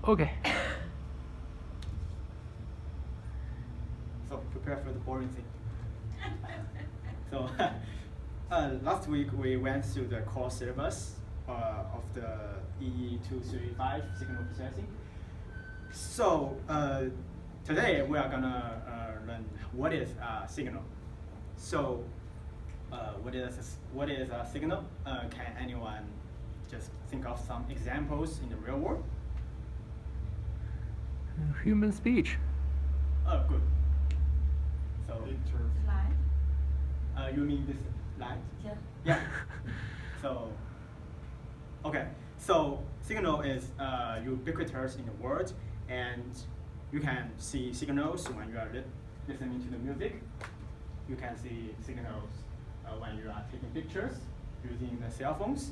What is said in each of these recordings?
Okay. So prepare for the boring thing. So last week we went through the core syllabus of the EN105 signal processing. So today we are gonna learn what is a signal. So what is a signal? Can anyone just think of some examples in the real world? Human speech. Oh, good. So Light. you mean this light? Yeah. Yeah. So, okay. So signal is ubiquitous in the world, and you can see signals when you are listening to the music. You can see signals when you are taking pictures using the cell phones.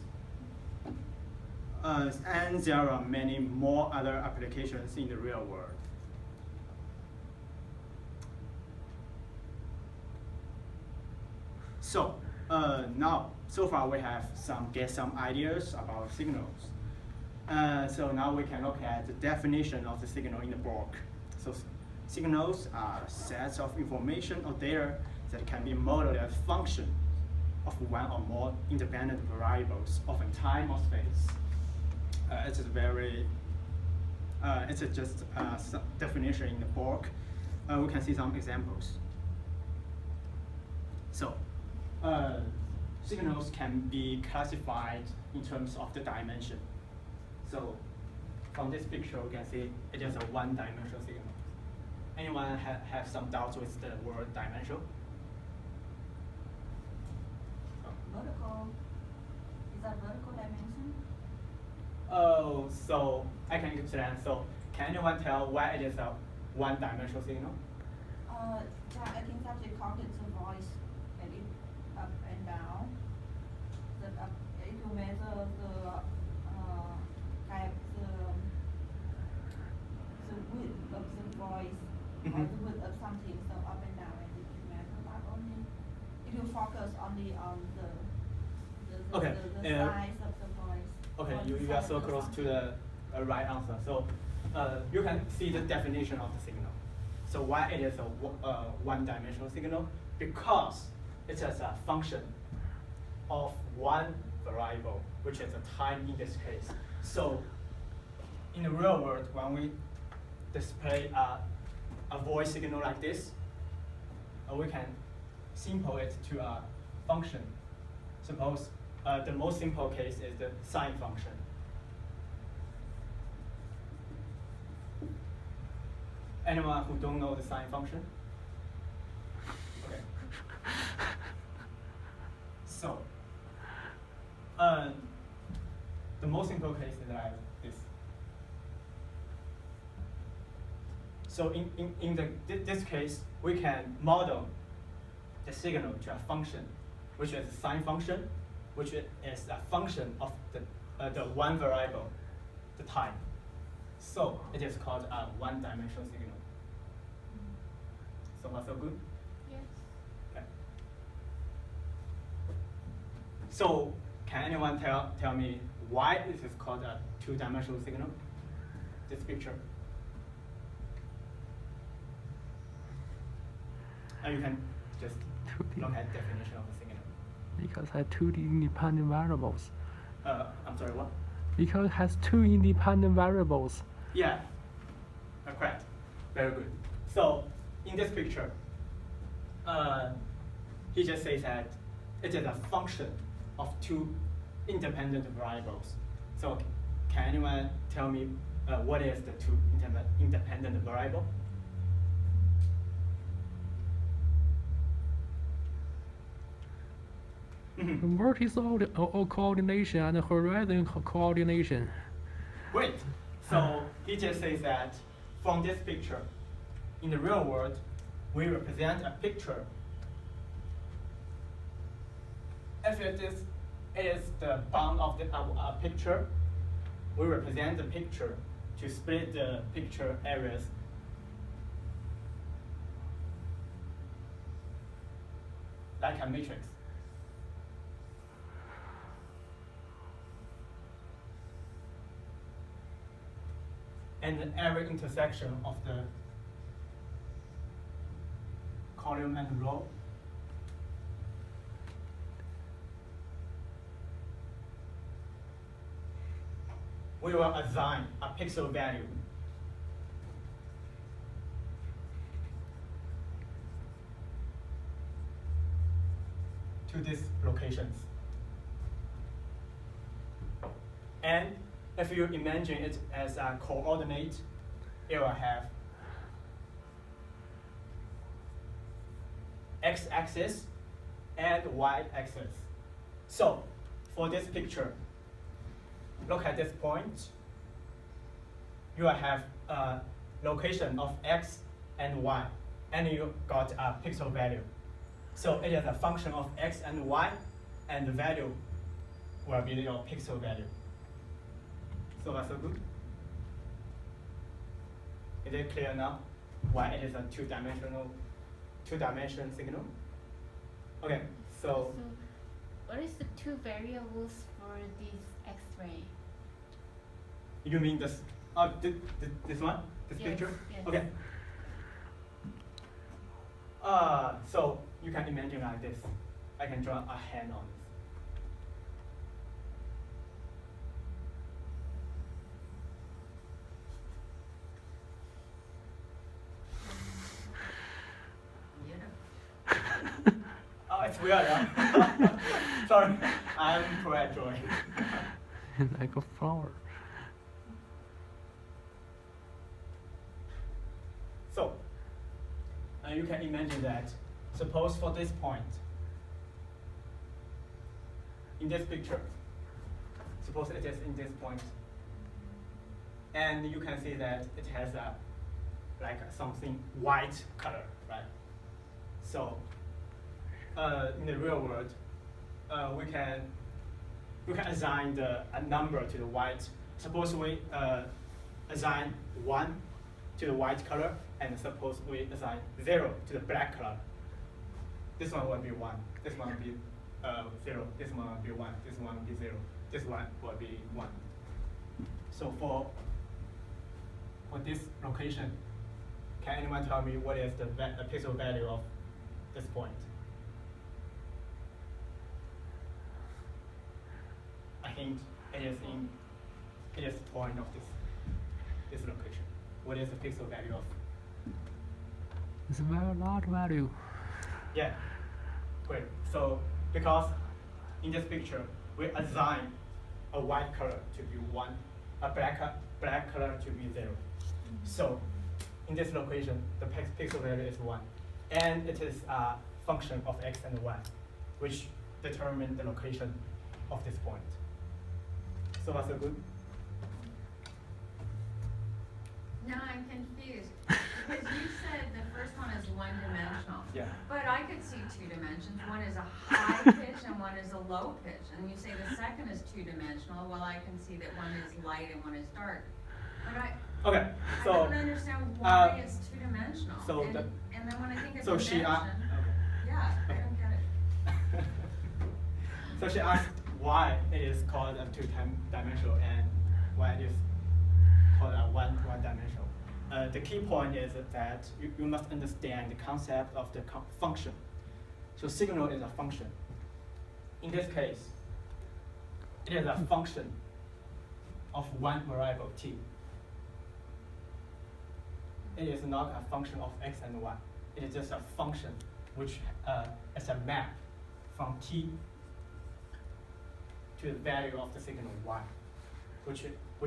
And there are many more other applications in the real world. So now, so far we have get some ideas about signals. So now we can look at the definition of the signal in the book. So signals are sets of information or data that can be modeled as function of one or more independent variables, often time or space. It's just some definition in the book. We can see some examples. So signals can be classified in terms of the dimension. So from this picture, we can see it is a one-dimensional signal. Anyone have some doubts with the word dimensional? Vertical. Is that vertical dimension? Oh, so I can explain. So can anyone tell why it is a one-dimensional signal? Yeah, I think that we counted the voice and it up and down. If you measure the kind the width of the voice or the width of something, so up and down, and if you measure that only, if you focus only on the Okay, size of the voice. Okay, or you the are size so of the close to function. the right answer. So you can see the definition of the signal. So why it is a one-dimensional signal? Because it is a function of one variable, which is a time in this case. So in the real world, when we display a voice signal like this, we can simple it to a function. Suppose the most simple case is the sine function. Anyone who don't know the sine function? Okay. So, the most simple case is like this. So this case, we can model the signal to a function, which is a sine function, which is a function of the one variable, the time. So it is called a one-dimensional signal. So far, so good? Yes. Okay. So can anyone tell me why this is called a two-dimensional signal? This picture. And you can just 2D. look at the definition of the signal. Because it has 2D independent variables. I'm sorry, what? Because it has two independent variables. Yeah, correct. Very good. So in this picture, he just says that it is a function of two independent variables. So can anyone tell me what is the two independent variable? Vertical coordination and horizon coordination. Great. So he just says that from this picture, in the real world, we represent a picture. If it is the bound of a picture, we represent the picture to split the picture areas. Like a matrix. and every intersection of the column and row we will assign a pixel value to these locations. And if you imagine it as a coordinate, it will have x-axis and y-axis. So for this picture, look at this point. You will have a location of x and y, and you got a pixel value. So it is a function of x and y, and the value will be your pixel value. So that's so good. Is it clear now why it is a two-dimension signal? Okay, so what is the two variables for this X-ray? you mean this this one? This Yes, picture? yes. Okay. So you can imagine like this. I can draw a hand on this. Oh, it's weird, huh? Sorry, I'm poor at drawing. Like a flower. So, you can imagine that, suppose for this point, in this picture, suppose it is in this point, and you can see that it has a, like something white color, right? So, in the real world, we can assign a number to the white. Suppose we assign 1 to the white color, and suppose we assign 0 to the black color. This one will be 1. This one will be 0. This one will be 1. This one will be 0. This one will be 1. So for this location, can anyone tell me what is the pixel value of this point? I think it is the point of this location. What is the pixel value of? It's a very large value. Yeah, great. So because in this picture we assign a white color to be 1, a black color to be 0. So in this location, the pixel value is 1, and it is a function of x and y, which determine the location of this point. So that's so good. No, I'm confused, because you said the first one is one-dimensional. Yeah. But I could see 2 dimensions. One is a high pitch and one is a low pitch. And you say the second is 2-dimensional. Well, I can see that one is light and one is dark. But Okay, I so don't understand why it's 2-dimensional. so and, the- and then when I think of so dimension, she asked. yeah, I don't get it. So she asked why it is called a two-dimensional and why it is called a one-dimensional. The key point is that you must understand the concept of the function. So signal is a function. In this case, it is a function of one variable t. It is not a function of x and y. It is just a function which is a map from t to the value of the signal y, which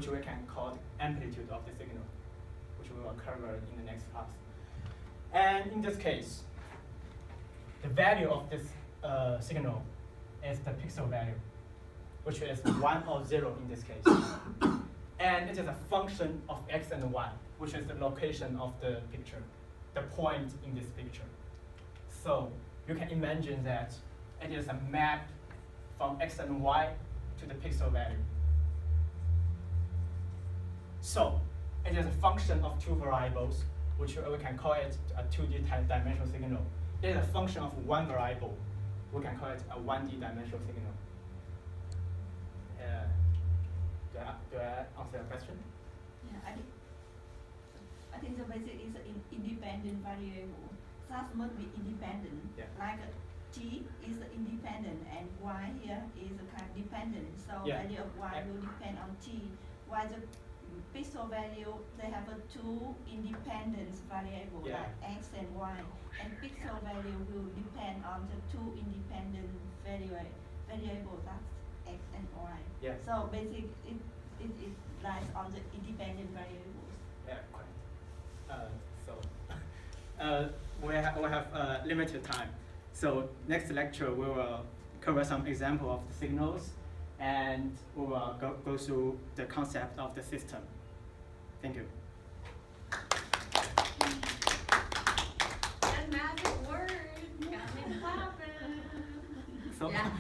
we can call the amplitude of the signal, which we will cover in the next class. And in this case, the value of this signal is the pixel value, which is 1 or 0 in this case. And it is a function of x and y, which is the location of the picture, the point in this picture. So you can imagine that it is a map from x and y to the pixel value. So it is a function of 2 variables, which we can call it a 2D dimensional signal. It is a function of 1 variable. We can call it a 1D dimensional signal. Do I answer your question? Yeah, basically it's an independent variable. That must be independent. Yeah. Like t is independent and y here is a kind of dependent. So Yeah. value of y will depend on t. While the pixel value, they have a two independent variable Yeah. like x and y. And pixel value will depend on the two independent variable that's x and y. Yeah. So basically it lies on the independent variables. Yeah, correct. We have limited time. So next lecture we will cover some example of the signals, and we will go through the concept of the system. Thank you. That magic word got me clapping. So Yeah.